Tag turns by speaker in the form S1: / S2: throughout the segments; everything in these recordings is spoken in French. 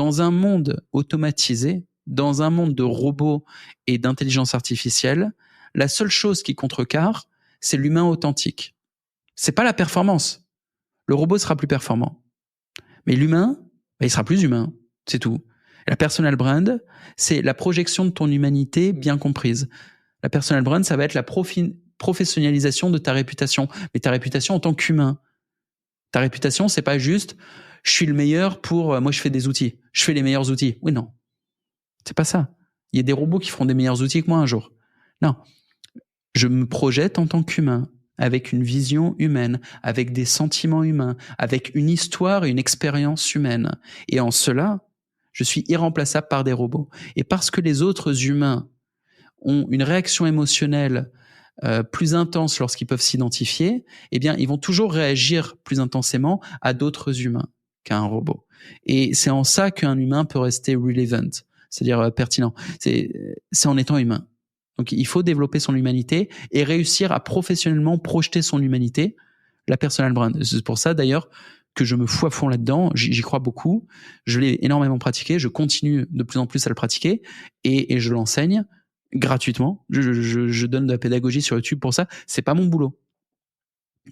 S1: Dans un monde automatisé, dans un monde de robots et d'intelligence artificielle, la seule chose qui contrecarre, c'est l'humain authentique. C'est pas la performance. Le robot sera plus performant. Mais l'humain, il sera plus humain. C'est tout. La personal brand, c'est la projection de ton humanité bien comprise. La personal brand, ça va être la professionnalisation de ta réputation. Mais ta réputation en tant qu'humain. Ta réputation, c'est pas juste je suis le meilleur pour moi je fais des outils. Je fais les meilleurs outils. Oui, non. C'est pas ça. Il y a des robots qui feront des meilleurs outils que moi un jour. Non. Je me projette en tant qu'humain, avec une vision humaine, avec des sentiments humains, avec une histoire et une expérience humaine. Et en cela, je suis irremplaçable par des robots. Et parce que les autres humains ont une réaction émotionnelle plus intense lorsqu'ils peuvent s'identifier, eh bien, ils vont toujours réagir plus intensément à d'autres humains qu'à un robot. Et c'est en ça qu'un humain peut rester relevant, c'est-à-dire pertinent. C'est en étant humain. Donc, il faut développer son humanité et réussir à professionnellement projeter son humanité, la personal brand. C'est pour ça, d'ailleurs, que je me fous à fond là-dedans. J'y crois beaucoup. Je l'ai énormément pratiqué. Je continue de plus en plus à le pratiquer et je l'enseigne gratuitement. Je donne de la pédagogie sur YouTube pour ça. C'est pas mon boulot.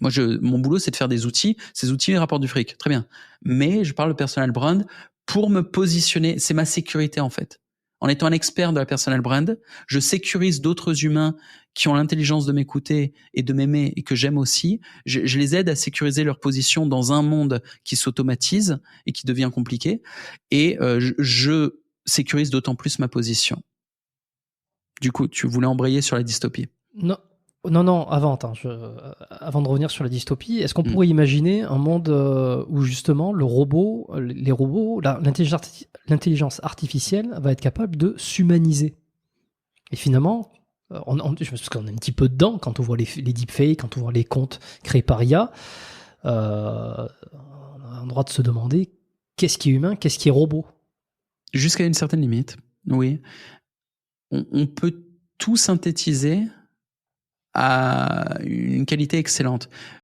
S1: Moi, mon boulot, c'est de faire des outils. Ces outils rapportent du fric. Très bien. Mais je parle de personal brand pour me positionner. C'est ma sécurité, en fait. En étant un expert de la personal brand, je sécurise d'autres humains qui ont l'intelligence de m'écouter et de m'aimer et que j'aime aussi. Je les aide à sécuriser leur position dans un monde qui s'automatise et qui devient compliqué. Et je sécurise d'autant plus ma position. Du coup, tu voulais embrayer sur la dystopie.
S2: Non, avant de revenir sur la dystopie, est-ce qu'on pourrait imaginer un monde où justement les robots, l'intelligence artificielle va être capable de s'humaniser? Et finalement, parce qu'on est un petit peu dedans, quand on voit les deepfakes, quand on voit les comptes créés par IA, on a le droit de se demander qu'est-ce qui est humain, qu'est-ce qui est robot?
S1: Jusqu'à une certaine limite, oui. On peut tout synthétiser à une qualité excellente.